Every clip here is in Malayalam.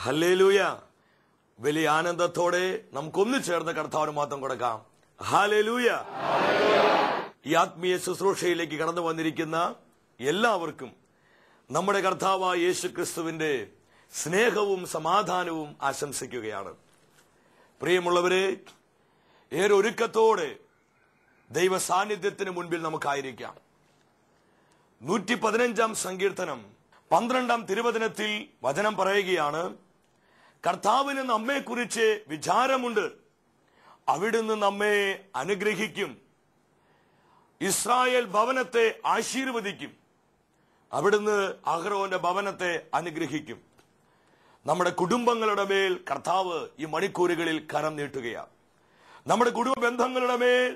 ഹല്ലേലൂയ. വലിയ ആനന്ദത്തോടെ നമുക്കൊന്നു ചേർന്ന് കർത്താവിന് മാത്രം കൊടുക്കാം. ഹല്ലേലൂയ. ഈ ആത്മീയ ശുശ്രൂഷയിലേക്ക് കടന്നു വന്നിരിക്കുന്ന എല്ലാവർക്കും നമ്മുടെ കർത്താവായ യേശു ക്രിസ്തുവിന്റെ സ്നേഹവും സമാധാനവും ആശംസിക്കുകയാണ്. പ്രിയമുള്ളവരെ, ഏറെ ഒരുക്കത്തോടെ ദൈവ സാന്നിധ്യത്തിന് മുൻപിൽ നമുക്കായിരിക്കാം. 115 സങ്കീർത്തനം 12 തിരുവചനത്തിൽ വചനം പറയുകയാണ്, കർത്താവിന് നമ്മെക്കുറിച്ച് വിചാരമുണ്ട്, അവിടുന്ന് നമ്മെ അനുഗ്രഹിക്കും. ഇസ്രായേൽ ഭവനത്തെ ആശീർവദിക്കും, അവിടുന്ന് അഹ്റോന്റെ ഭവനത്തെ അനുഗ്രഹിക്കും. നമ്മുടെ കുടുംബങ്ങളുടെ മേൽ കർത്താവ് ഈ മണിക്കൂറുകളിൽ കരം നീട്ടുകയാണ്. നമ്മുടെ കുടുംബ ബന്ധങ്ങളുടെ മേൽ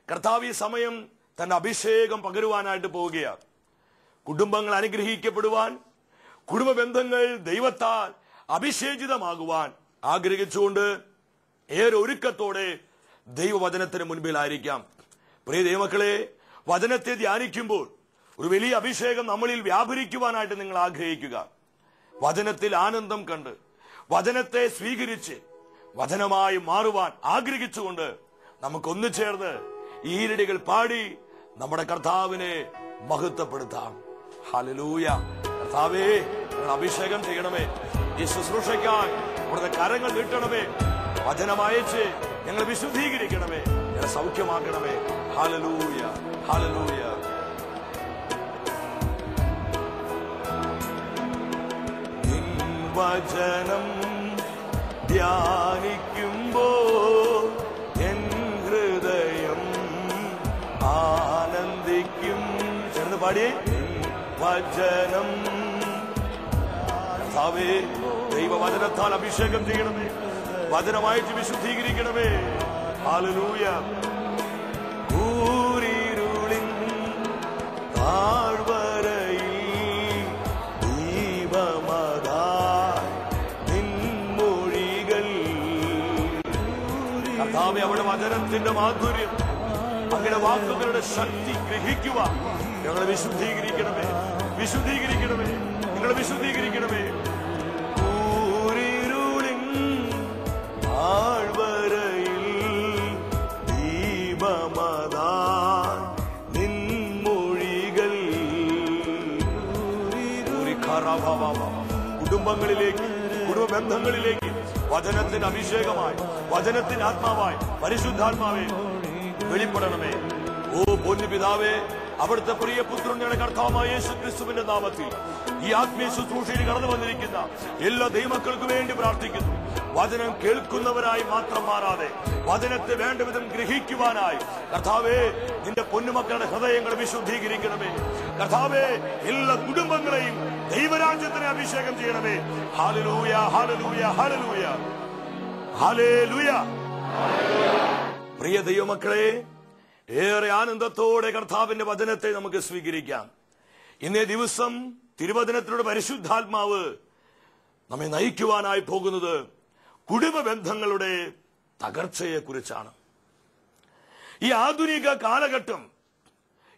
കർത്താവ് ഈ സമയം തന്റെ അഭിഷേകം പകരുവാനായിട്ട് പോവുകയാണ്. കുടുംബങ്ങൾ അനുഗ്രഹിക്കപ്പെടുവാൻ, കുടുംബ ബന്ധങ്ങൾ ദൈവത്താൽ അഭിഷേചിതമാകുവാൻ ആഗ്രഹിച്ചുകൊണ്ട് ഏറെ ഒരുക്കത്തോടെ ദൈവവചനത്തിന് മുൻപിലായിരിക്കാം. പ്രിയ ദൈവമക്കളെ, വചനത്തെ ധ്യാനിക്കുമ്പോൾ ഒരു വലിയ അഭിഷേകം നമ്മളിൽ വ്യാപരിക്കുവാനായിട്ട് നിങ്ങൾ ആഗ്രഹിക്കുക. വചനത്തിൽ ആനന്ദം കണ്ട് വചനത്തെ സ്വീകരിച്ച് വചനമായി മാറുവാൻ ആഗ്രഹിച്ചുകൊണ്ട് നമുക്കൊന്നു ചേർന്ന് ഈരടികൾ പാടി നമ്മുടെ കർത്താവിനെ മഹത്വപ്പെടുത്താം. ഹല്ലേലൂയ. കർത്താവേ, നിങ്ങൾ അഭിഷേകം ചെയ്യണമേ. ഈ ശുശ്രൂഷയ്ക്കായി അവിടുത്തെ കരങ്ങൾ നീട്ടണമേ. വചനമയച്ച് ഞങ്ങൾ വിശുദ്ധീകരിക്കണമേ, ഞങ്ങളെ സൗഖ്യമാക്കണമേ. Hallelujah, hallelujah. നിൻ വചനം ധ്യാനിക്കുമ്പോൾ എൻ ഹൃദയം ആനന്ദിക്കും. ചേർന്ന് പാടിയേ. വചനം കർത്താവേ, ദൈവവചനത്താൽ അഭിഷേകം ചെയ്യണമേ, വചനമായിട്ട് വിശുദ്ധീകരിക്കണമേ. ഹല്ലേലൂയ. ഊരിരുളിൻ താഴ്വരയിൽ ദീപമതായി നിൻമൊഴികൾ. കർത്താവേ, അവിടെ വചനത്തിന്റെ മാധുര്യം, അങ്ങനെ വാക്കുകളുടെ ശക്തി ഗ്രഹിക്കുക. ഞങ്ങളെ വിശുദ്ധീകരിക്കണമേ, വിശുദ്ധീകരിക്കണമേ, നിങ്ങളെ വിശുദ്ധീകരിക്കണമേ. ഊരിരുളിൻ താഴ്വരയിൽ ദീപമതായി നിൻമൊഴികൾ. കുടുംബങ്ങളിലേക്ക്, കുടുംബ ബന്ധങ്ങളിലേക്ക് വചനത്തിന് അഭിഷേകമായി, വചനത്തിന് ആത്മാവായി പരിശുദ്ധാത്മാവേ വെളിപ്പെടണമേ. ഓ പൊന്നു പിതാവേ, അവിടുത്തെ പ്രിയ പുത്രന്റെ കർത്താവായ യേശു ക്രിസ്തുവിന്റെ നാമത്തിൽ ഈ ആത്മീയ ശുശ്രൂഷയിൽ കടന്നു വന്നിരിക്കുന്ന എല്ലാ ദൈവമക്കൾക്ക് വേണ്ടി പ്രാർത്ഥിക്കുന്നു. വചനം കേൾക്കുന്നവരായി മാത്രം മാറാതെ വചനത്തെ വേണ്ട വിധം ഗ്രഹിക്കുവാനായി കർത്താവേ, നിന്റെ പൊന്നുമക്കളുടെ ഹൃദയങ്ങളെ വിശുദ്ധീകരിക്കണമേ. കർത്താവേ, എല്ലാ കുടുംബങ്ങളെയും ദൈവരാജ്യത്തിന് അഭിഷേകം ചെയ്യണമേ. Hallelujah, hallelujah, hallelujah, hallelujah. പ്രിയ ദൈവമക്കളെ, ഏറെ ആനന്ദത്തോടെ കർത്താവിന്റെ വചനത്തെ നമുക്ക് സ്വീകരിക്കാം. ഇന്നേ ദിവസം തിരുവചനത്തിലൂടെ പരിശുദ്ധാത്മാവ് നമ്മെ നയിക്കുവാനായി പോകുന്നത് കുടുംബ ബന്ധങ്ങളുടെ തകർച്ചയെ കുറിച്ചാണ്. ഈ ആധുനിക കാലഘട്ടം,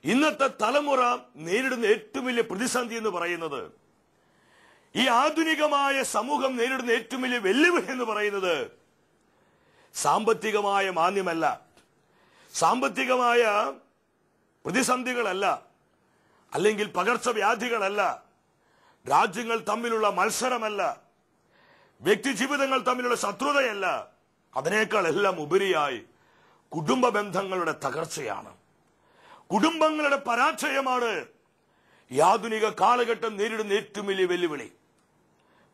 ഇന്നത്തെ തലമുറ നേരിടുന്ന ഏറ്റവും വലിയ പ്രതിസന്ധി എന്ന് പറയുന്നത്, ഈ ആധുനികമായ സമൂഹം നേരിടുന്ന ഏറ്റവും വലിയ വെല്ലുവിളി എന്ന് പറയുന്നത് സാമ്പത്തികമായ മാന്ദ്യമല്ല, സാമ്പത്തികമായ പ്രതിസന്ധികളല്ല, അല്ലെങ്കിൽ പകർച്ചവ്യാധികളല്ല, രാജ്യങ്ങൾ തമ്മിലുള്ള മത്സരമല്ല, വ്യക്തി ജീവിതങ്ങൾ തമ്മിലുള്ള ശത്രുതയല്ല. അതിനേക്കാൾ എല്ലാം ഉപരിയായി കുടുംബ ബന്ധങ്ങളുടെ തകർച്ചയാണ്, കുടുംബങ്ങളുടെ പരാജയമാണ് ഈ ആധുനിക കാലഘട്ടം നേരിടുന്ന ഏറ്റവും വലിയ വെല്ലുവിളി.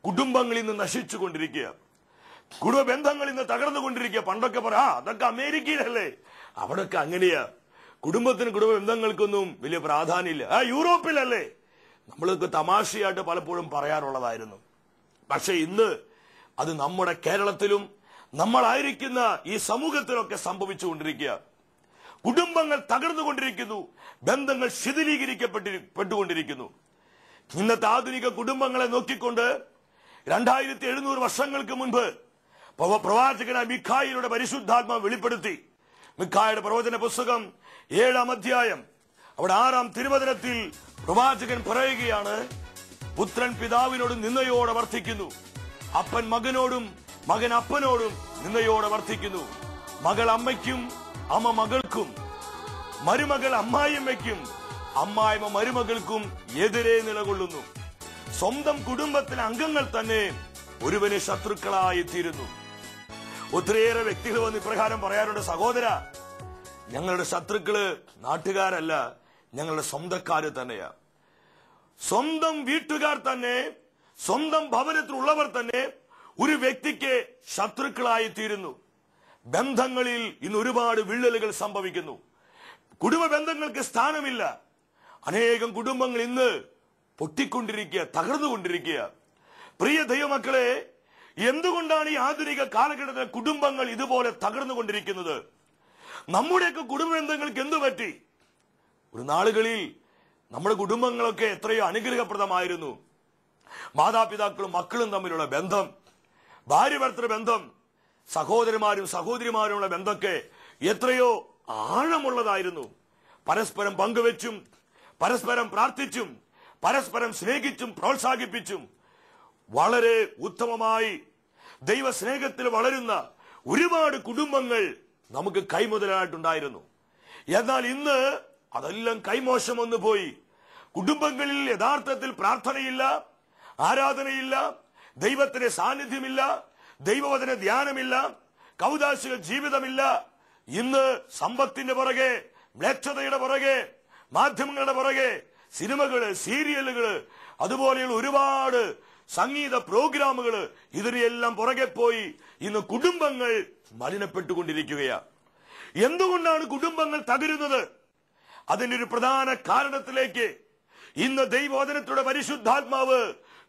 കുടുംബങ്ങൾ ഇന്ന് നശിച്ചുകൊണ്ടിരിക്കുക, കുടുംബ ബന്ധങ്ങൾ ഇന്ന് തകർന്നുകൊണ്ടിരിക്കുക. പണ്ടൊക്കെ അതൊക്കെ അമേരിക്കയിലല്ലേ, അവിടൊക്കെ അങ്ങനെയാ. കുടുംബത്തിന്, കുടുംബ ബന്ധങ്ങൾക്കൊന്നും വലിയ പ്രാധാന്യമില്ല. യൂറോപ്പിലല്ലേ, നമ്മൾക്ക് തമാശയായിട്ട് പലപ്പോഴും പറയാറുള്ളതായിരുന്നു. പക്ഷെ ഇന്ന് അത് നമ്മുടെ കേരളത്തിലും നമ്മളായിരിക്കുന്ന ഈ സമൂഹത്തിലൊക്കെ സംഭവിച്ചുകൊണ്ടിരിക്കുക. കുടുംബങ്ങൾ തകർന്നുകൊണ്ടിരിക്കുന്നു, ബന്ധങ്ങൾ ശിഥിലീകരിക്കപ്പെട്ടുകൊണ്ടിരിക്കുന്നു. ഇന്നത്തെ ആധുനിക കുടുംബങ്ങളെ നോക്കിക്കൊണ്ട് 2700 വർഷങ്ങൾക്ക് മുൻപ് പ്രവാചകനായ മിഖായിയുടെ പരിശുദ്ധാത്മാവ് വെളിപ്പെടുത്തി. മിഖായുടെ പ്രവചന പുസ്തകം 7-ാം അധ്യായം അവിടെ 6-ാം തിരുവചനത്തിൽ പ്രവാചകൻ പറയുകയാണ്, പുത്രൻ പിതാവിനോട് നിന്നയോടെ വർത്തിക്കുന്നു, അപ്പൻ മകനോടും മകൻ അപ്പനോടും നിന്നയോടെ വർത്തിക്കുന്നു. മകൾ അമ്മയ്ക്കും അമ്മ മകൾക്കും, മരുമകൾ അമ്മായിയമ്മയ്ക്കും അമ്മായിമ്മ മരുമകൾക്കും എതിരെ നിലകൊള്ളുന്നു. സ്വന്തം കുടുംബത്തിലെ അംഗങ്ങൾ തന്നെ ഒരുവന് ശത്രുക്കളായി തീരുന്നു. ഒത്തിരിയേറെ വ്യക്തികൾ വന്ന് ഇപ്രകാരം പറയാറുണ്ട്, സഹോദര, ഞങ്ങളുടെ ശത്രുക്കള് നാട്ടുകാരല്ല, ഞങ്ങളുടെ സ്വന്തക്കാര് തന്നെയാ. സ്വന്തം വീട്ടുകാർ തന്നെ, സ്വന്തം ഭവനത്തിലുള്ളവർ തന്നെ ഒരു വ്യക്തിക്ക് ശത്രുക്കളായി തീരുന്നു. ബന്ധങ്ങളിൽ ഇന്ന് ഒരുപാട് വിള്ളലുകൾ സംഭവിക്കുന്നു. കുടുംബ ബന്ധങ്ങൾക്ക് സ്ഥാനമില്ല. അനേകം കുടുംബങ്ങൾ ഇന്ന് പൊട്ടിക്കൊണ്ടിരിക്കുക, തകർന്നുകൊണ്ടിരിക്കുക. പ്രിയ ദൈവമക്കളെ, എന്തുകൊണ്ടാണ് ഈ ആധുനിക കാലഘട്ടത്തിലെ കുടുംബങ്ങൾ ഇതുപോലെ തകർന്നുകൊണ്ടിരിക്കുന്നത്? നമ്മുടെയൊക്കെ കുടുംബ ബന്ധങ്ങൾക്ക് എന്തു പറ്റി? ഒരു നാളുകളിൽ നമ്മുടെ കുടുംബങ്ങളൊക്കെ എത്രയോ അനുഗ്രഹപ്രദമായിരുന്നു. മാതാപിതാക്കളും മക്കളും തമ്മിലുള്ള ബന്ധം, ഭാര്യ ഭർത്തൃ ബന്ധം, സഹോദരന്മാരും സഹോദരിമാരുമുള്ള ബന്ധമൊക്കെ എത്രയോ ആഴമുള്ളതായിരുന്നു. പരസ്പരം പങ്കുവെച്ചും പരസ്പരം പ്രാർത്ഥിച്ചും പരസ്പരം സ്നേഹിച്ചും പ്രോത്സാഹിപ്പിച്ചും വളരെ ഉത്തമമായി ദൈവസ്നേഹത്തിൽ വളരുന്ന ഒരുപാട് കുടുംബങ്ങൾ നമുക്ക് കൈമുതലായിട്ടുണ്ടായിരുന്നു. എന്നാൽ ഇന്ന് അതെല്ലാം കൈമോശം വന്നു പോയി. കുടുംബങ്ങളിൽ യഥാർത്ഥത്തിൽ പ്രാർത്ഥനയില്ല, ആരാധനയില്ല, ദൈവത്തിന്റെ സാന്നിധ്യമില്ല, ദൈവവചന ധ്യാനമില്ല, കൗദാശിക ജീവിതമില്ല. ഇന്ന് സമ്പത്തിന്റെ പുറകെ, മ്ലേച്ഛതയുടെ പുറകെ, മാധ്യമങ്ങളുടെ പുറകെ, സിനിമകള്, സീരിയലുകള്, അതുപോലെയുള്ള ഒരുപാട് സംഗീത പ്രോഗ്രാമുകള്, ഇതിനെല്ലാം പുറകെ പോയി ഇന്ന് കുടുംബങ്ങൾ മലിനപ്പെട്ടുകൊണ്ടിരിക്കുകയാണ്. എന്തുകൊണ്ടാണ് കുടുംബങ്ങൾ തകരുന്നത്? അതിന്റെ ഒരു പ്രധാന കാരണത്തിലേക്ക് ഇന്ന് ദൈവവചനത്തിലൂടെ പരിശുദ്ധാത്മാവ്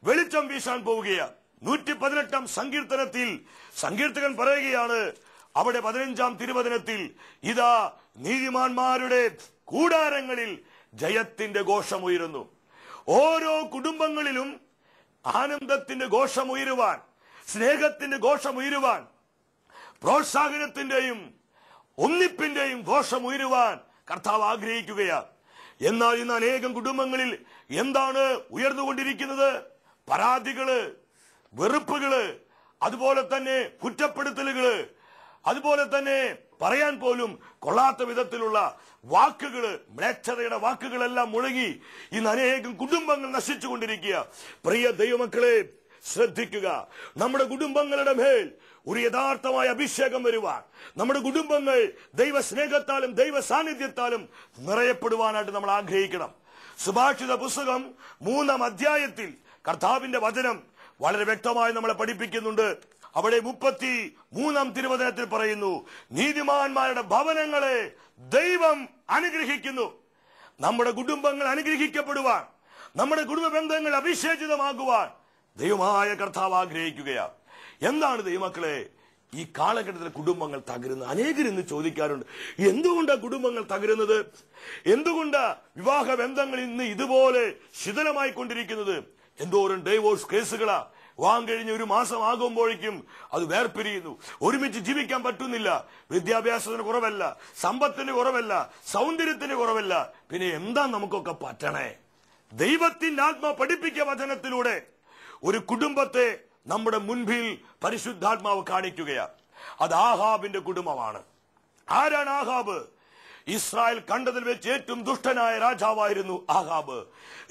വെളിച്ചം വീശാൻ പോവുകയാണ്. 118 സങ്കീർത്തനത്തിൽ സങ്കീർത്തകൻ പറയുകയാണ്, അവിടെ 15 തിരുവചനത്തിൽ, ഇതാ നീതിമാന്മാരുടെ കൂടാരങ്ങളിൽ ജയത്തിന്റെ ഘോഷമുയരുന്നു. ഓരോ കുടുംബങ്ങളിലും ആനന്ദത്തിന്റെ ഘോഷമുയരുവാൻ, സ്നേഹത്തിന്റെ ഘോഷമുയരുവാൻ, പ്രോത്സാഹനത്തിന്റെയും ഒന്നിപ്പിന്റെയും ഘോഷമുയരുവാൻ കർത്താവ് ആഗ്രഹിക്കുകയാണ്. എന്നാൽ ഇന്ന് അനേകം കുടുംബങ്ങളിൽ എന്താണ് ഉയർന്നുകൊണ്ടിരിക്കുന്നത്? പരാതികള്, വെറുപ്പുകള്, അതുപോലെ തന്നെ കുറ്റപ്പെടുത്തലുകള്, അതുപോലെ തന്നെ പറയാൻ പോലും കൊള്ളാത്ത വിധത്തിലുള്ള വാക്കുകള്, മ്ലേച്ഛതയുടെ വാക്കുകളെല്ലാം മുഴങ്ങി ഇന്ന് അനേകം കുടുംബങ്ങൾ നശിച്ചുകൊണ്ടിരിക്കുക. പ്രിയ ദൈവമക്കളെ, ശ്രദ്ധിക്കുക. നമ്മുടെ കുടുംബങ്ങളുടെ മേൽ ഒരു യഥാർത്ഥമായ അഭിഷേകം വരുവാൻ, നമ്മുടെ കുടുംബങ്ങൾ ദൈവസ്നേഹത്താലും ദൈവ സാന്നിധ്യത്താലും നിറയപ്പെടുവാനായിട്ട് നമ്മൾ ആഗ്രഹിക്കണം. സുഭാഷിത പുസ്തകം 3-ാം അധ്യായത്തിൽ കർത്താവിന്റെ വചനം വളരെ വ്യക്തമായി നമ്മളെ പഠിപ്പിക്കുന്നുണ്ട്. അവിടെ 33-ാം തിരുവചനത്തിൽ പറയുന്നു, നീതിമാന്മാരുടെ ഭവനങ്ങളെ ദൈവം അനുഗ്രഹിക്കുന്നു. നമ്മുടെ കുടുംബങ്ങൾ അനുഗ്രഹിക്കപ്പെടുവാൻ, നമ്മുടെ കുടുംബ ബന്ധങ്ങൾ അഭിഷേചിതമാകുവാൻ ദൈവമായ കർത്താവ് ആഗ്രഹിക്കുകയാണ്. എന്താണ് ദൈവമക്കളെ ഈ കാലഘട്ടത്തിലെ കുടുംബങ്ങൾ തകരുന്നത്? അനേകർ ഇന്ന് ചോദിക്കാറുണ്ട്, എന്തുകൊണ്ടാണ് കുടുംബങ്ങൾ തകരുന്നത്? എന്തുകൊണ്ടാ വിവാഹ ബന്ധങ്ങൾ ഇന്ന് ഇതുപോലെ ശിഥിലമായി കൊണ്ടിരിക്കുന്നത്? എന്തോരം ഡൈവോഴ്സ് കേസുകളാ. വിവാഹം കഴിഞ്ഞ് 1 മാസം ആകുമ്പോഴേക്കും അത് വേർപിരിയുന്നു. ഒരുമിച്ച് ജീവിക്കാൻ പറ്റുന്നില്ല. വിദ്യാഭ്യാസത്തിന് കുറവല്ല, സമ്പത്തിന് കുറവല്ല, സൗന്ദര്യത്തിന് കുറവല്ല. പിന്നെ എന്താ നമുക്കൊക്കെ പറ്റണേ? ദൈവത്തിന്റെ ആത്മാ പഠിപ്പിക്കുക വചനത്തിലൂടെ ഒരു കുടുംബത്തെ നമ്മുടെ മുൻപിൽ പരിശുദ്ധാത്മാവ് കാണിക്കുകയാണ്. അത് ആഹാബിന്റെ കുടുംബമാണ്. ആരാണ് ആഹാബ്? ഇസ്രായേൽ കണ്ടതിൽ വെച്ച് ഏറ്റവും ദുഷ്ടനായ രാജാവായിരുന്നു ആഹാബ്.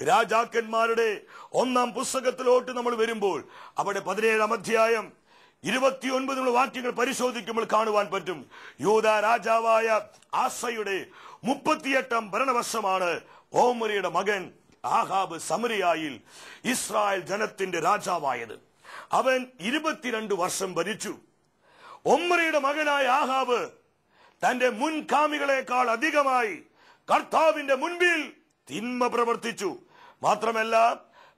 രാജാക്കന്മാരുടെ 1-ാം പുസ്തകത്തിലോട്ട് നമ്മൾ വരുമ്പോൾ അവിടെ 17-ാം അധ്യായം 29 വാക്യങ്ങൾ പരിശോധിക്കുമ്പോൾ കാണുവാൻ പറ്റും. യൂദാ രാജാവായ ആസയുടെ 38-ാം ഭരണവർഷമാണ് ഓമരിയുടെ മകൻ ആഹാബ് സമരിയായിൽ ഇസ്രായേൽ ജനത്തിന്റെ രാജാവായത്. അവൻ 22 വർഷം ഭരിച്ചു. ഒമ്രിയുടെ മകനായ ആഹാബ് തന്റെ മുൻകാമികളെക്കാൾ അധികമായി കർത്താവിന്റെ മുൻപിൽ തിന്മ പ്രവർത്തിച്ചു. മാത്രമല്ല,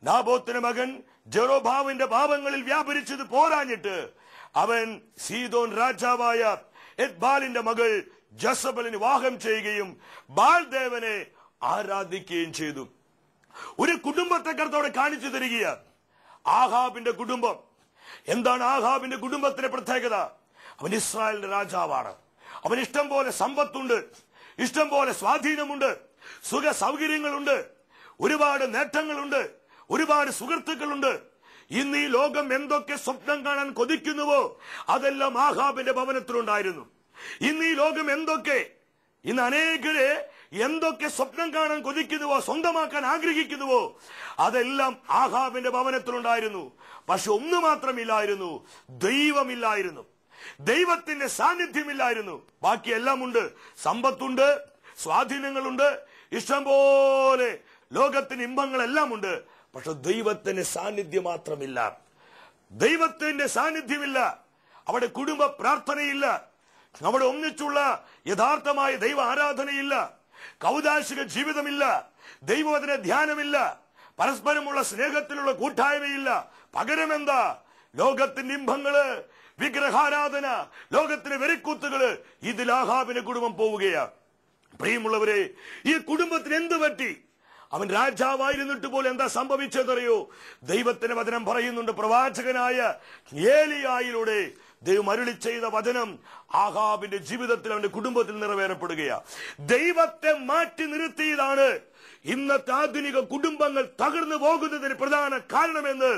നാബോത്തിന്റെ മകൻ ജെറോബാമിന്റെ പാപങ്ങളിൽ വ്യാപരിച്ചത് പോരാഞ്ഞിട്ട് അവൻ സീദോൻ രാജാവായ എത്ബാലിന്റെ മകൾ ജസബലിന് വിവാഹം ചെയ്യുകയും ബാൽദേവനെ ആരാധിക്കുകയും ചെയ്തു. ഒരു കുടുംബത്തെ കർത്താവ് കാണിച്ചു തരികയാണ്. ആഹാബിന്റെ കുടുംബം എന്താണ്? ആഹാബിന്റെ കുടുംബത്തിന്റെ പ്രത്യേകത, അവൻ ഇസ്രായേലിന്റെ രാജാവാണ്. അവൻ ഇഷ്ടം പോലെ സമ്പത്തുണ്ട്, ഇഷ്ടം പോലെ സ്വാധീനമുണ്ട്, സുഖ സൗകര്യങ്ങളുണ്ട്, ഒരുപാട് നേട്ടങ്ങളുണ്ട്, ഒരുപാട് സുഹൃത്തുക്കളുണ്ട്. ഇന്ന് ഈ ലോകം എന്തൊക്കെ സ്വപ്നം കാണാൻ കൊതിക്കുന്നുവോ അതെല്ലാം ആഹാബിന്റെ ഭവനത്തിലുണ്ടായിരുന്നു. ഇന്ന് ഈ ലോകം ഇന്ന് അനേകരെ എന്തൊക്കെ സ്വപ്നം കാണാൻ കൊതിക്കുന്നുവോ, സ്വന്തമാക്കാൻ ആഗ്രഹിക്കുന്നുവോ, അതെല്ലാം ആഹാബിന്റെ ഭവനത്തിലുണ്ടായിരുന്നു. പക്ഷെ ഒന്ന് മാത്രമില്ലായിരുന്നു, ദൈവമില്ലായിരുന്നു, ദൈവത്തിന്റെ സാന്നിധ്യമില്ലായിരുന്നു. ബാക്കിയെല്ലാം ഉണ്ട്, സമ്പത്തുണ്ട്, സ്വാധീനങ്ങളുണ്ട്, ഇഷ്ടംപോലെ ലോകത്തിന് ഇമ്പങ്ങളെല്ലാം ഉണ്ട്. പക്ഷെ ദൈവത്തിന്റെ സാന്നിധ്യം മാത്രമില്ല. ദൈവത്തിന്റെ സാന്നിധ്യമില്ല. അവിടെ കുടുംബ പ്രാർത്ഥനയില്ല, അവിടെ ഒന്നിച്ചുള്ള യഥാർത്ഥമായ ദൈവ ആരാധനയില്ല, കൗദാശിക ജീവിതമില്ല, ദൈവവചന ധ്യാനമില്ല, പരസ്പരമുള്ള സ്നേഹത്തിലുള്ള കൂട്ടായ്മയില്ല. പകരം എന്താ? ലോകത്തിന്റെ ഇമ്പങ്ങള്, വിഗ്രഹാരാധന, ലോകത്തിന്റെ വെറിക്കൂത്തുകള്. ഇതിൽ ആഹാബിന്റെ കുടുംബം പോവുകയാ. പ്രിയമുള്ളവരെ, ഈ കുടുംബത്തിന് എന്ത് പറ്റി? അവൻ രാജാവായിരുന്നിട്ട് പോലും എന്താ സംഭവിച്ചതറിയോ? ദൈവത്തിന്റെ വചനം പറയുന്നുണ്ട്, പ്രവാചകനായ ഏലിയായിലൂടെ ദൈവം അരുളി ചെയ്ത വചനം ആഹാബിന്റെ ജീവിതത്തിൽ, അവന്റെ കുടുംബത്തിൽ നിറവേറപ്പെടുകയാ. ദൈവത്തെ മാറ്റി നിർത്തിയതാണ് ഇന്നത്തെ ആധുനിക കുടുംബങ്ങൾ തകർന്നു പോകുന്നതിന് പ്രധാന കാരണമെന്ന്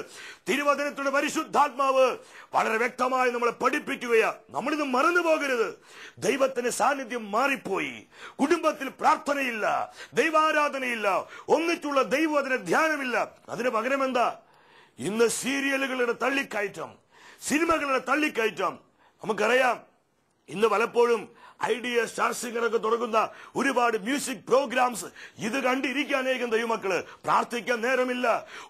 തിരുവചനത്തിന്റെ പരിശുദ്ധാത്മാവ് വളരെ വ്യക്തമായി നമ്മളെ പഠിപ്പിക്കുകയാ. നമ്മളിത് മറന്നു പോകരുത്. ദൈവത്തിന്റെ സാന്നിധ്യം മാറിപ്പോയി. കുടുംബത്തിൽ പ്രാർത്ഥനയില്ല, ദൈവാരാധനയില്ല, ഒന്നിച്ചുള്ള ദൈവവചന ധ്യാനമില്ല. അതിന് പകരം എന്താ? ഇന്ന് സീരിയലുകളുടെ തള്ളിക്കയറ്റം, സിനിമകളുടെ തള്ളിക്കയറ്റം. നമുക്കറിയാം, ഇന്ന് പലപ്പോഴും ഐഡിയ, സ്റ്റാർ സിംഗറൊക്കെ തുടങ്ങുന്ന ഒരുപാട് മ്യൂസിക് പ്രോഗ്രാംസ് ഇത് കണ്ടിരിക്കാൻ അനേകം ദൈവമക്കള്. പ്രാർത്ഥിക്കാൻ നേരമില്ല,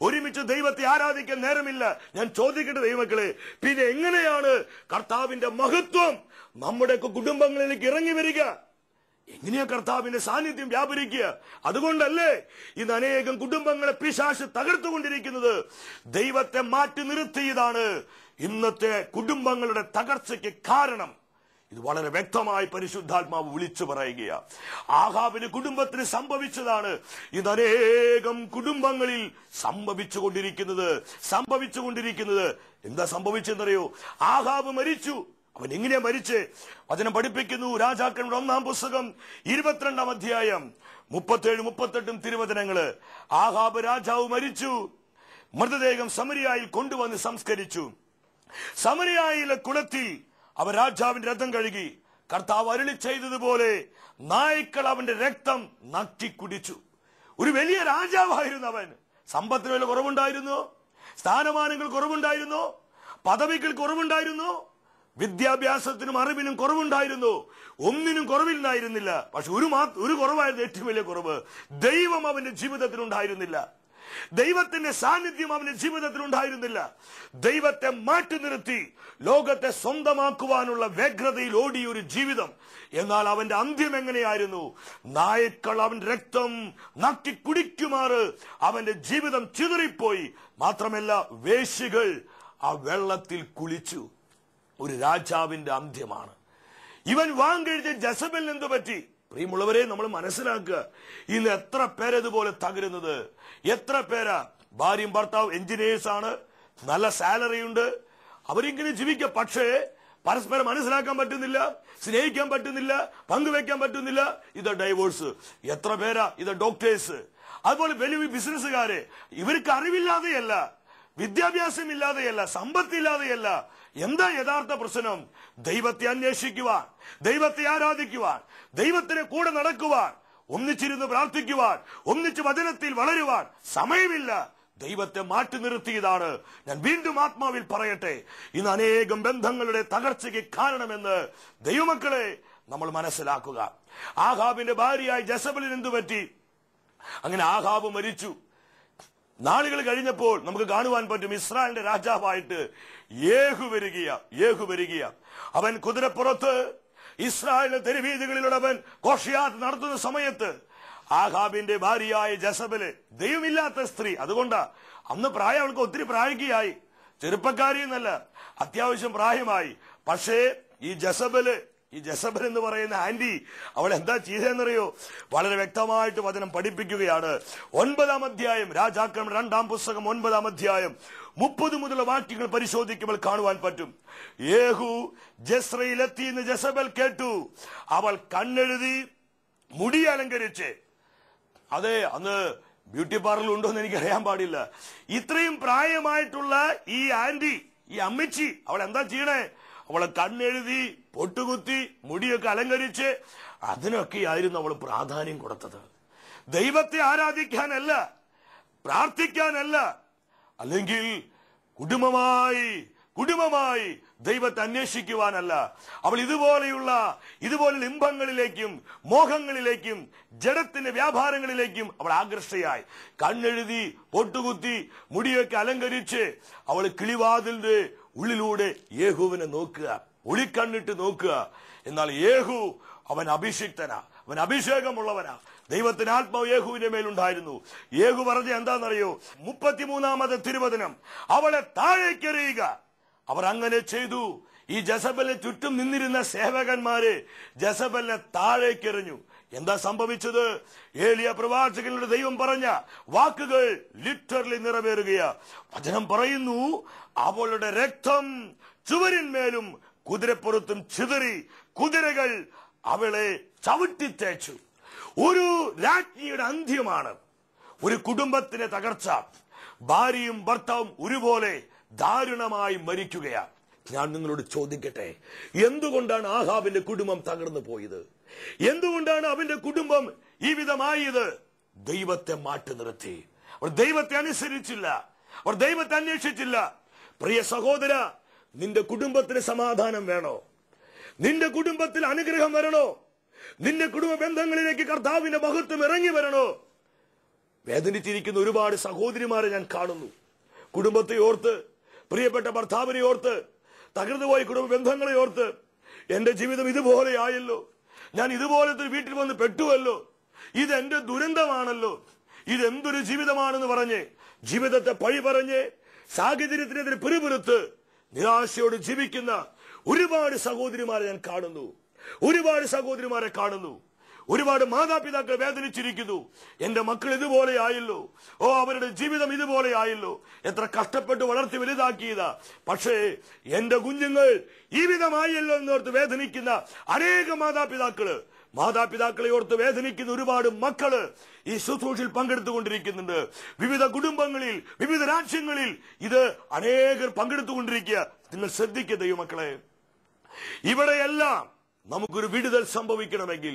ഒരുമിച്ച് ദൈവത്തെ ആരാധിക്കാൻ നേരമില്ല. ഞാൻ ചോദിക്കട്ടെ ദൈവമക്കളെ, പിന്നെ എങ്ങനെയാണ് കർത്താവിന്റെ മഹത്വം നമ്മുടെയൊക്കെ കുടുംബങ്ങളിലേക്ക് ഇറങ്ങി വരിക? എങ്ങനെയാ കർത്താവിന്റെ സാന്നിധ്യം വ്യാപരിക്കുക? അതുകൊണ്ടല്ലേ ഇന്ന് അനേകം കുടുംബങ്ങളെ പിശാച് തകർത്തുകൊണ്ടിരിക്കുന്നത്. ദൈവത്തെ മാറ്റി നിർത്തിയതാണ് ഇന്നത്തെ കുടുംബങ്ങളുടെ തകർച്ചയ്ക്ക് കാരണം. ഇത് വളരെ വ്യക്തമായി പരിശുദ്ധാത്മാവ് വിളിച്ചു പറയുകയാണ്. ആഹാബിന്റെ കുടുംബത്തിന് സംഭവിച്ചതാണ് ഇന്ന് അനേകം കുടുംബങ്ങളിൽ സംഭവിച്ചുകൊണ്ടിരിക്കുന്നത്. എന്താ സംഭവിച്ചെന്നറിയോ? ആഹാബ് മരിച്ചു. അവൻ എങ്ങനെയാ മരിച്ചേ? വചനം പഠിപ്പിക്കുന്നു. രാജാക്കന്മാരുടെ 1-ാം പുസ്തകം 22-ാം അധ്യായം 37-38 തിരുവചനങ്ങള്. ആഹാബ് രാജാവ് മരിച്ചു. മൃതദേഹം സമരിയായിൽ കൊണ്ടുവന്ന് സംസ്കരിച്ചു. സമരിയായിലെ കുളത്തിൽ അവൻ രാജാവിന്റെ രഥം കഴുകി. കർത്താവ് അരുളി ചെയ്തതുപോലെ നായ്ക്കൾ അവന്റെ രക്തം നക്കി കുടിച്ചു. ഒരു വലിയ രാജാവായിരുന്നു അവൻ. സമ്പത്തിന് വല്ല കുറവുണ്ടായിരുന്നോ? സ്ഥാനമാനങ്ങൾ കുറവുണ്ടായിരുന്നോ? പദവികൾ കുറവുണ്ടായിരുന്നോ? വിദ്യാഭ്യാസത്തിനും അറിവിനും കുറവുണ്ടായിരുന്നു? ഒന്നിനും കുറവില്ലായിരുന്നില്ല. പക്ഷെ ഒരു കുറവായിരുന്നു, ഏറ്റവും വലിയ കുറവ്. ദൈവം അവന്റെ ജീവിതത്തിൽ ഉണ്ടായിരുന്നില്ല. ദൈവത്തിന്റെ സാന്നിധ്യം അവന്റെ ജീവിതത്തിൽ ഉണ്ടായിരുന്നില്ല. ദൈവത്തെ മാറ്റി നിർത്തി ലോകത്തെ സ്വന്തമാക്കുവാനുള്ള വ്യഗ്രതയിൽ ഓടിയ ഒരു ജീവിതം. എന്നാൽ അവന്റെ അന്ത്യം എങ്ങനെയായിരുന്നു? നായ്ക്കൾ അവന്റെ രക്തം നക്കി കുടിക്കുമാറ് അവന്റെ ജീവിതം ചിതറിപ്പോയി. മാത്രമല്ല, വേശ്യകൾ ആ വെള്ളത്തിൽ കുളിച്ചു. ഒരു രാജാവിന്റെ അന്ത്യമാണ്. ഇവൻ വാങ്കഴിച്ച ജസബലിന് എന്തു പറ്റി? പ്രിയമുള്ളവരെ, നമ്മൾ മനസ്സിലാക്കുക, ഇന്ന് എത്ര പേരതുപോലെ തകരുന്നത്. എത്ര പേരാ? ഭാര്യയും ഭർത്താവ് എഞ്ചിനീയേഴ്സ് ആണ്, നല്ല സാലറി ഉണ്ട്, അവരിങ്ങനെ ജീവിക്കുക. പക്ഷേ പരസ്പരം മനസ്സിലാക്കാൻ പറ്റുന്നില്ല, സ്നേഹിക്കാൻ പറ്റുന്നില്ല, പങ്കുവെക്കാൻ പറ്റുന്നില്ല. ഇത് ഡൈവോഴ്സ്. എത്ര പേരാ? ഇത് ഡോക്ടേഴ്സ്, അതുപോലെ വലിയ ബിസിനസ്സുകാര്. ഇവർക്ക് അറിവില്ലാതെയല്ല, വിദ്യാഭ്യാസം ഇല്ലാതെയല്ല, സമ്പത്തില്ലാതെയല്ല. എന്താ യഥാർത്ഥ പ്രശ്നം? ദൈവത്തെ അന്വേഷിക്കുവാൻ, ദൈവത്തെ ആരാധിക്കുവാൻ, ദൈവത്തിന് കൂടെ നടക്കുവാൻ, ഒന്നിച്ചിരുന്ന് പ്രാർത്ഥിക്കുവാൻ, ഒന്നിച്ച് വചനത്തിൽ വളരുവാൻ സമയമില്ല. ദൈവത്തെ മാറ്റി നിർത്തിയതാണ്. ഞാൻ വീണ്ടും ആത്മാവിൽ പറയട്ടെ, ഇന്ന് അനേകം ബന്ധങ്ങളുടെ തകർച്ചയ്ക്ക് കാരണമെന്ന് ദൈവമക്കളെ നമ്മൾ മനസ്സിലാക്കുക. ആഹാബിന്റെ ഭാര്യയായ ജസബലിന് എന്തു പറ്റി? അങ്ങനെ ആഹാബ് മരിച്ചു. നാളുകൾ കഴിഞ്ഞപ്പോൾ നമുക്ക് കാണുവാൻ പറ്റും, ഇസ്രായേലിന്റെ രാജാവായിട്ട് യേഹു വരികയ. അവൻ കുതിരപ്പുറത്ത് ഇസ്രായേലിന്റെ തെരുവീതികളിലൂടെ അവൻ ഘോഷയാത്ര നടത്തുന്ന സമയത്ത് ആഹാബിന്റെ ഭാര്യയായ ജസബല്, ദൈവമില്ലാത്ത സ്ത്രീ, അതുകൊണ്ടാ അന്ന് പ്രായം അവൾക്ക് ഒത്തിരി പ്രായോഗികയായി, ചെറുപ്പക്കാരിയെന്നല്ല, അത്യാവശ്യം പ്രായമായി. പക്ഷേ ഈ ജസബൽ എന്ന് പറയുന്ന ആന്റി അവൾ എന്താ ചെയ്തെന്നറിയോ? വളരെ വ്യക്തമായിട്ട് വചനം പഠിപ്പിക്കുകയാണ്. 9-ാം അധ്യായം, രാജാക്കന്മാരുടെ 2-ാം പുസ്തകം 9-ാം അധ്യായം 30 മുതലുള്ള വാക്യങ്ങൾ പരിശോധിക്കുമ്പോൾ കാണുവാൻ പറ്റും. യേഹു ജസ്രയിലെത്തി എന്ന് ജസബൽ കേട്ടു. അവൾ കണ്ണെഴുതി മുടി അലങ്കരിച്ച്, അതെ, അന്ന് ബ്യൂട്ടി പാർലർ ഉണ്ടോ എന്ന് എനിക്ക് അറിയാൻ പാടില്ല. ഇത്രയും പ്രായമായിട്ടുള്ള ഈ ആന്റി, ഈ അമ്മച്ചി, അവൾ എന്താ ചെയ്യണേ? അവളെ കണ്ണെഴുതി, പൊട്ടുകുത്തി, മുടിയൊക്കെ അലങ്കരിച്ച് അതിനൊക്കെയായിരുന്നു അവൾ പ്രാധാന്യം കൊടുത്തത്. ദൈവത്തെ ആരാധിക്കാനല്ല, പ്രാർത്ഥിക്കാനല്ല, അല്ലെങ്കിൽ കുടുംബമായി ദൈവത്തെ അന്വേഷിക്കുവാനല്ല. അവൾ ഇതുപോലെയുള്ള ഇമ്പങ്ങളിലേക്കും മോഹങ്ങളിലേക്കും ജഡത്തിന്റെ വ്യാപാരങ്ങളിലേക്കും അവൾ ആകർഷയായി. കണ്ണെഴുതി, പൊട്ടുകുത്തി, മുടിയൊക്കെ അലങ്കരിച്ച് അവൾ കിളിവാതിലിന്റെ ഉള്ളിലൂടെ യേഹുവിനെ നോക്കുക, ഒളിക്കണ്ണിട്ട് നോക്കുക. എന്നാൽ യേഹു അവൻ അഭിഷിക്തനാ, അവൻ അഭിഷേകമുള്ളവനാ. ദൈവത്തിന് ആത്മാവ് യേഹുവിന്റെ മേലുണ്ടായിരുന്നു. യേഹു പറഞ്ഞ എന്താണെന്നറിയോ? 33-ാമത്തെ തിരുവചനം, അവളെ താഴേക്കെറിയുക. അവർ അങ്ങനെ ചെയ്തു. ഈ ജസബലിന് ചുറ്റും നിന്നിരുന്ന സേവകന്മാരെ ജസബലിനെ താഴേക്കെറിഞ്ഞു. എന്താ സംഭവിച്ചത്? ഏലിയ പ്രവാചകനോട് ദൈവം പറഞ്ഞ വാക്കുകൾ ലിറ്ററലി നിറവേറുകയാ. വചനം പറയുന്നു, അവളുടെ രക്തം ചുവരിന്മേലും കുതിരപ്പുറത്തും ചിതറി, കുതിരകൾ അവളെ ചവിട്ടിത്തേച്ചു. ഒരു രാജ്ഞിയുടെ അന്ത്യമാണ് ഒരു കുടുംബത്തിന്റെ തകർച്ച. ഭാര്യയും ഭർത്താവും ഒരുപോലെ ദാരുണമായി മരിക്കുകയാണ്. ഞാൻ നിങ്ങളോട് ചോദിക്കട്ടെ, എന്തുകൊണ്ടാണ് ആഹാബിന്റെ കുടുംബം തകർന്നു പോയത്? എന്തുകൊണ്ടാണ് അവന്റെ കുടുംബം ഈ വിധമായത്? ദൈവത്തെ മാറ്റി നിർത്തി. അവർ ദൈവത്തെ അനുസരിച്ചില്ല, അവർ ദൈവത്തെ അന്വേഷിച്ചില്ല. പ്രിയ സഹോദര, നിന്റെ കുടുംബത്തിന് സമാധാനം വേണോ? നിന്റെ കുടുംബത്തിൽ അനുഗ്രഹം വരണോ? നിന്റെ കുടുംബ ബന്ധങ്ങളിലേക്ക് കർത്താവിന്റെ മഹത്വം ഇറങ്ങി വരണോ? വേദനിച്ചിരിക്കുന്ന ഒരുപാട് സഹോദരിമാരെ ഞാൻ കാണുന്നു. കുടുംബത്തെ ഓർത്ത്, പ്രിയപ്പെട്ട ഭർത്താവിനെ ഓർത്ത്, തകർന്നുപോയ കുടുംബ ബന്ധങ്ങളെ ഓർത്ത്, എന്റെ ജീവിതം ഇതുപോലെ ആയല്ലോ, ഞാൻ ഇതുപോലത്തെ വീട്ടിൽ വന്ന് പെട്ടുവല്ലോ, ഇതെന്റെ ദുരന്തമാണല്ലോ, ഇതെന്തൊരു ജീവിതമാണെന്ന് പറഞ്ഞ് ജീവിതത്തെ പഴി പറഞ്ഞ് സാഹചര്യത്തിനെതിരെ പിറുപിറുത്ത് നിരാശയോട് ജീവിക്കുന്ന ഒരുപാട് സഹോദരിമാരെ ഞാൻ കാണുന്നു, ഒരുപാട് സഹോദരിമാരെ കാണുന്നു. ഒരുപാട് മാതാപിതാക്കൾ വേദനിച്ചിരിക്കുന്നു. എന്റെ മക്കൾ ഇതുപോലെ ആയല്ലോ, അവരുടെ ജീവിതം ഇതുപോലെ ആയല്ലോ, എത്ര കഷ്ടപ്പെട്ട് വളർത്തി വലുതാക്കിയതാ, പക്ഷേ എന്റെ കുഞ്ഞുങ്ങൾ ഈ വിധമായല്ലോ എന്നോർത്ത് വേദനിക്കുന്ന അനേക മാതാപിതാക്കളെ ഓർത്ത് വേദനിക്കുന്ന ഒരുപാട് മക്കള് ഈ ശുശ്രൂഷയിൽ പങ്കെടുത്തുകൊണ്ടിരിക്കുന്നുണ്ട്. വിവിധ കുടുംബങ്ങളിൽ, വിവിധ രാജ്യങ്ങളിൽ ഇത് അനേകർ പങ്കെടുത്തുകൊണ്ടിരിക്കുക. നിങ്ങൾ ശ്രദ്ധിക്കുക ദൈവമക്കളെ, ഇവിടെയെല്ലാം നമുക്കൊരു വിടുതൽ സംഭവിക്കണമെങ്കിൽ,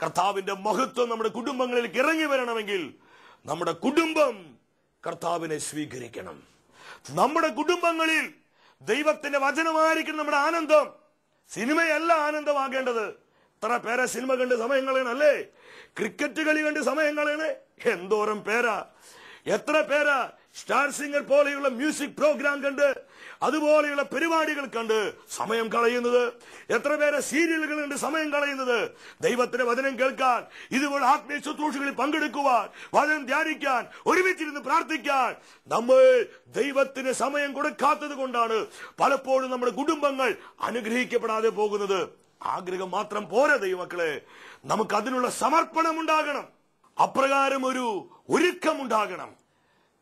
കർത്താവിന്റെ മഹത്വം നമ്മുടെ കുടുംബങ്ങളിലേക്ക് ഇറങ്ങി വരണമെങ്കിൽ, നമ്മുടെ കുടുംബം കർത്താവിനെ സ്വീകരിക്കണം. നമ്മുടെ കുടുംബങ്ങളിൽ ദൈവത്തിന്റെ വചനമായിരിക്കണം നമ്മുടെ ആനന്ദം. സിനിമയല്ല ആനന്ദമാകേണ്ടത്. എത്ര പേരെ സിനിമ കണ്ട് സമയം കളയണല്ലേ? ക്രിക്കറ്റ് കളി കണ്ട് സമയം കളയണേ? എന്തോരം പേരാ, എത്ര പേരാ സ്റ്റാർ സിംഗർ പോലെയുള്ള മ്യൂസിക് പ്രോഗ്രാം കണ്ട്, അതുപോലെയുള്ള പരിപാടികൾ കണ്ട് സമയം കളയുന്നത്? എത്ര പേരെ സീരിയലുകൾ കണ്ട് സമയം കളയുന്നത്? ദൈവത്തിന്റെ വചനം കേൾക്കാൻ, ഇതുപോലെ ആത്മീയ ശുശ്രൂഷകളിൽ പങ്കെടുക്കുവാൻ, വചനം ധ്യാനിക്കാൻ, ഒരുമിച്ചിരുന്ന് പ്രാർത്ഥിക്കാൻ നമ്മൾ ദൈവത്തിന് സമയം കൊടുക്കാത്തത് കൊണ്ടാണ് പലപ്പോഴും നമ്മുടെ കുടുംബങ്ങൾ അനുഗ്രഹിക്കപ്പെടാതെ പോകുന്നത്. ആഗ്രഹം മാത്രം പോരാ ദൈവമക്കളെ, നമുക്ക് അതിനുള്ള സമർപ്പണം ഉണ്ടാകണം. അപ്രകാരം ഒരു ഒരുക്കമുണ്ടാകണം.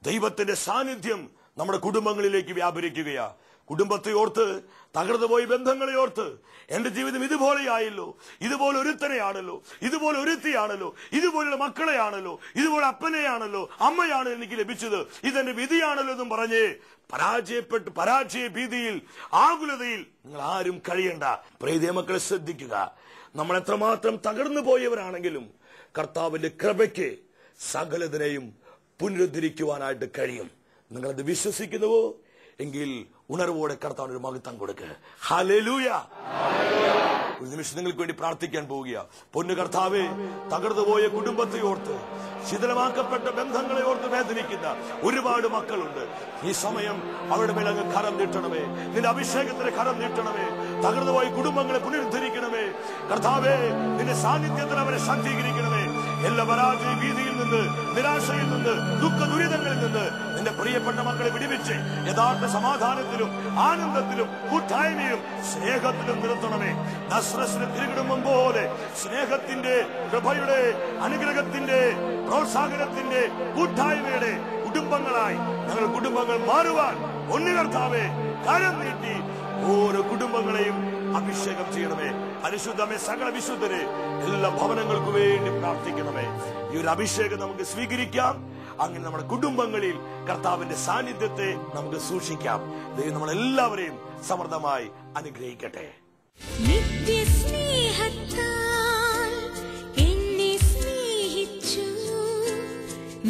ദൈവത്തിന്റെ സാന്നിധ്യം നമ്മുടെ കുടുംബങ്ങളിലേക്ക് വ്യാപരിക്കുകയാ. കുടുംബത്തെ ഓർത്ത്, തകർന്നുപോയി ബന്ധങ്ങളെ ഓർത്ത്, എന്റെ ജീവിതം ഇതുപോലെയായല്ലോ, ഇതുപോലെ ഒരുത്തനെയാണല്ലോ, ഇതുപോലെ ഒരുത്തിയാണല്ലോ, ഇതുപോലുള്ള മക്കളെയാണല്ലോ, ഇതുപോലെ അപ്പനെയാണല്ലോ, അമ്മയാണ് എനിക്ക് ലഭിച്ചത്, ഇതെന്റെ വിധിയാണല്ലോ എന്നും പറഞ്ഞ് പരാജയ ഭീതിയിൽ, ആകുലതയിൽ നിങ്ങൾ ആരും കഴിയണ്ട. പ്രിയ മക്കളെ ശ്രദ്ധിക്കുക, നമ്മൾ എത്രമാത്രം തകർന്നു പോയവരാണെങ്കിലും കർത്താവിന്റെ കൃപയ്ക്ക് സകലതിനെയും പുനരുദ്ധരിക്കുവാനായിട്ട് കഴിയും. നിങ്ങളത് വിശ്വസിക്കുന്നുവോ? എങ്കിൽ ഉണർവോടെ കർത്താവിന് ഒരു മഹത്വം കൊടുക്കുക. ഹല്ലേലൂയ. ഒരു നിമിഷം നിങ്ങൾക്ക് വേണ്ടി പ്രാർത്ഥിക്കാൻ പോവുക. പൊന്നു കർത്താവേ, തകർന്നുപോയ കുടുംബത്തെ ഓർത്ത്, ശിഥിലമാക്കപ്പെട്ട ബന്ധങ്ങളെ ഓർത്ത് വേദനിക്കുന്ന ഒരുപാട് മക്കളുണ്ട്. ഈ സമയം അവരുടെ മേൽ അങ്ങ് കരം നീട്ടണമേ, നിന്റെ അഭിഷേകത്തിന് കരം നീട്ടണമേ. തകർന്നുപോയ കുടുംബങ്ങളെ പുനരുദ്ധരിക്കണമേ കർത്താവേ. നിന്റെ സാന്നിധ്യത്തിൽ അവരെ ശാക്തീകരിക്കണമേ. എല്ലാ പരാജയ ഭീതിയിൽ നിന്ന്, നിരാശയിൽ നിന്ന്, ദുഃഖ ദുരിതങ്ങളിൽ നിന്ന് നിന്റെ പ്രിയപ്പെട്ട മക്കളെ വിടുവിച്ച് യഥാർത്ഥ സമാധാനത്തിലും ആനന്ദത്തിലും കൂട്ടായ്മയും സ്നേഹത്തിലും നിർത്തണമേ. നസ്രസിന് തിരുകുടുംബം പോലെ സ്നേഹത്തിന്റെ, കൃപയുടെ, അനുഗ്രഹത്തിന്റെ, പ്രോത്സാഹനത്തിന്റെ, കൂട്ടായ്മയുടെ കുടുംബങ്ങളായി ഞങ്ങൾ കുടുംബങ്ങൾ മാറുവാൻ കർത്താവേ കരം നീട്ടി ഓരോ കുടുംബങ്ങളെയും അഭിഷേകം ചെയ്യണമേ. പരിശുദ്ധമേ, സകല വിശുദ്ധരെ എല്ലാ ഭവനങ്ങൾക്കു വേണ്ടി പ്രാർത്ഥിക്കണമേ. ഈ ഒരു അഭിഷേകം നമുക്ക് സ്വീകരിക്കാം. അങ്ങനെ നമ്മുടെ കുടുംബങ്ങളിൽ കർത്താവിന്റെ സാന്നിധ്യത്തെ നമുക്ക് സൂക്ഷിക്കാം. ദൈവം നമ്മളെല്ലാവരെയും സമൃദ്ധമായി അനുഗ്രഹിക്കട്ടെ. നിത്യസ്നേഹത്താൽ എന്നെ സ്നേഹിച്ചു,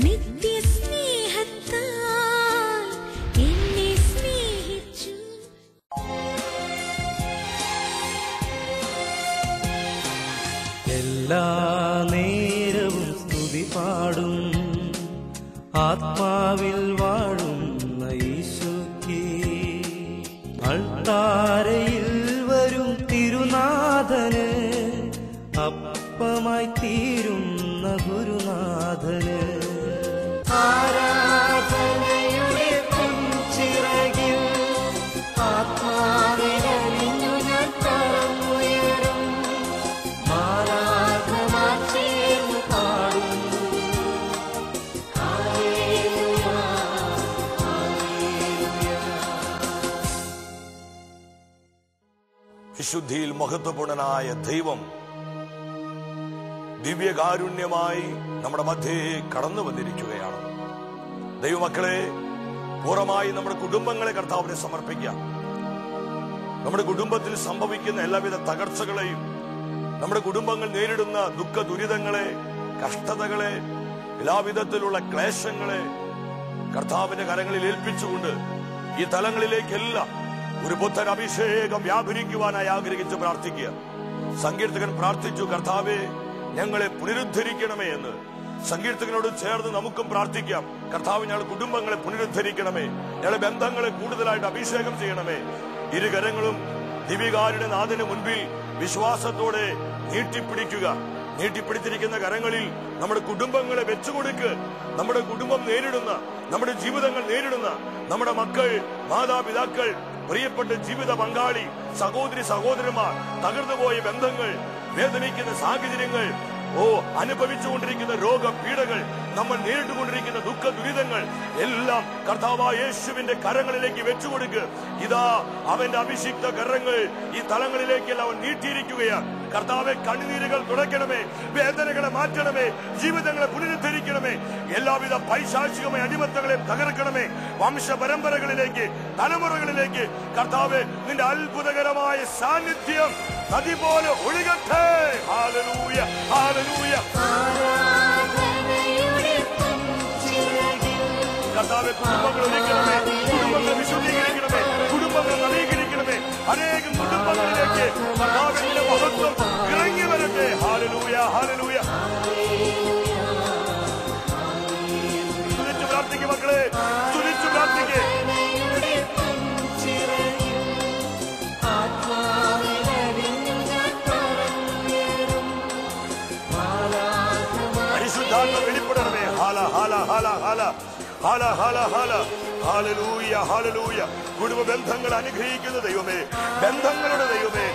നിത്യസ്നേഹത്താൽ എന്നെ സ്നേഹിച്ചു. എല്ലാ നേരവും സ്തുതി പാടും ആത്മാവിൽ വാഴുന്ന യേശുക്കേ. അൾത്താരയിൽ വരും തിരുനാഥന്, അപ്പമായി തീരുന്ന ഗുരുനാഥന്. ആരാധനയുടെ പൊൻചിറകിൽ ആത്മാവിലണിഞ്ഞു ഞാൻ പറന്നുയരും. മാലാഖമാർ ചേർന്ന് പാടുന്നു ഹല്ലേലൂയ, ഹല്ലേലൂയ. വിശുദ്ധിയിൽ മഹത്വപൂർണനായ ദൈവം ദിവ്യകാരുണ്യമായി നമ്മുടെ മധ്യേ കടന്നു വന്നിരിക്കുകയാണ്. ദൈവമക്കളെ, പൂർണ്ണമായി നമ്മുടെ കുടുംബങ്ങളെ കർത്താവിനെ സമർപ്പിക്കാം. നമ്മുടെ കുടുംബത്തിൽ സംഭവിക്കുന്ന എല്ലാവിധ തകർച്ചകളെയും, നമ്മുടെ കുടുംബങ്ങൾ നേരിടുന്ന ദുഃഖ ദുരിതങ്ങളെ, കഷ്ടതകളെ, എല്ലാവിധത്തിലുള്ള ക്ലേശങ്ങളെ കർത്താവിന്റെ കരങ്ങളിൽ ഏൽപ്പിച്ചുകൊണ്ട് ഈ തലങ്ങളിലേക്കെല്ലാം ഒരു പുത്തൻ അഭിഷേകം വ്യാപരിക്കുവാനായി ആഗ്രഹിച്ച് പ്രാർത്ഥിക്കുക. സങ്കീർത്തകൻ പ്രാർത്ഥിച്ചു, കർത്താവേ ഞങ്ങളെ പുനരുദ്ധരിക്കണമേ എന്ന്. സങ്കീർത്തകനോട് ചേർന്ന് നമുക്കും പ്രാർത്ഥിക്കാം. കർത്താവ് ഞങ്ങളുടെ കുടുംബങ്ങളെ പുനരുദ്ധരിക്കണമേ, ഞങ്ങളുടെ ബന്ധങ്ങളെ കൂടുതലായിട്ട് അഭിഷേകം ചെയ്യണമേ. ഇരുകരങ്ങളും ദിവ്യകാരുടെ നാഥന് മുൻപിൽ വിശ്വാസത്തോടെ നീട്ടിപ്പിടിക്കുക. നീട്ടിപ്പിടിച്ചിരിക്കുന്ന കരങ്ങളിൽ നമ്മുടെ കുടുംബങ്ങളെ വെച്ചുകൊടുക്ക്. നമ്മുടെ കുടുംബം നേരിടുന്ന, നമ്മുടെ ജീവിതങ്ങൾ നേരിടുന്ന നമ്മുടെ മക്കൾ, മാതാപിതാക്കൾ, പ്രിയപ്പെട്ട ജീവിത പങ്കാളി, സഹോദരി സഹോദരന്മാർ, തകർന്നുപോയ ബന്ധങ്ങൾ, വേദനിക്കുന്ന സാഹചര്യങ്ങൾ, അനുഭവിച്ചുകൊണ്ടിരിക്കുന്ന രോഗപീഠകൾ, നമ്മൾ നേരിട്ടുകൊണ്ടിരിക്കുന്ന ദുഃഖ ദുരിതങ്ങൾ എല്ലാം കർത്താവായ യേശുവിന്റെ കരങ്ങളിലേക്ക് വെച്ചുകൊടുക്ക്. ഇതാ അവന്റെ അഭിഷിക്ത കരങ്ങൾ ഈ തലങ്ങളിലേക്കെല്ലാം അവൻ നീട്ടിയിരിക്കുകയാണ്. കർത്താവെ, കണ്ണുനീരുകൾ തുടയ്ക്കണമേ, വേദനകളെ മാറ്റണമേ, ജീവിതങ്ങളെ പുനരുദ്ധരിക്കണമേ, എല്ലാവിധ പൈശാചികമായ അടിമത്തങ്ങളെയും തകർക്കണമേ. വംശപരമ്പരകളിലേക്ക്, തലമുറകളിലേക്ക് കർത്താവെ നിന്റെ അത്ഭുതകരമായ സാന്നിധ്യം നദി പോലെ ഒഴുകട്ടെ. Hallelujah, hallelujah. കർത്താവെ, കുടുംബങ്ങൾ ഒരുക്കണമേ, കുടുംബങ്ങളെ വിശുദ്ധീകരിക്കണമേ, കുടുംബങ്ങളെ നവീകരിക്കണമേ. അനേകം കുടുംബങ്ങളിലേക്ക് കർത്താവിന്റെ മഹത്വം ഇറങ്ങി വരട്ടെ. Hallelujah, hallelujah. സ്തുതിച്ചു പ്രാർത്ഥിക്കുക മക്കളെ, സ്തുതിച്ചു പ്രാർത്ഥിക്കുക. പരിശുദ്ധാത്മ വെളിപ്പെടണമേ. ഹാല ഹാല ഹാല ഹാല ഹാല ഹാല ഹാല. Hallelujah, hallelujah. കുടുംബ ബന്ധങ്ങൾ അനുഗ്രഹിക്കുന്ന ദൈവമേ, ബന്ധങ്ങളുടെ ദൈവമേ,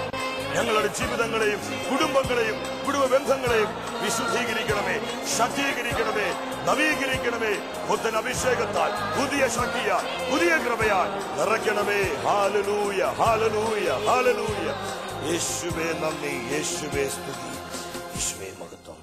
ഞങ്ങളുടെ ജീവിതങ്ങളെയും കുടുംബങ്ങളെയും കുടുംബ ബന്ധങ്ങളെയും വിശുദ്ധീകരിക്കണമേ, ശക്തീകരിക്കണമേ, നവീകരിക്കണമേ. പുത്തൻ അഭിഷേകത്താൽ, പുതിയ ശക്തിയാൽ, പുതിയ കൃപയാൽ നിറയ്ക്കണമേ. Hallelujah, hallelujah, hallelujah. യേശുവേ നന്ദി, യേശുവേ സ്തുതി, യേശുവേ മഹത്വം.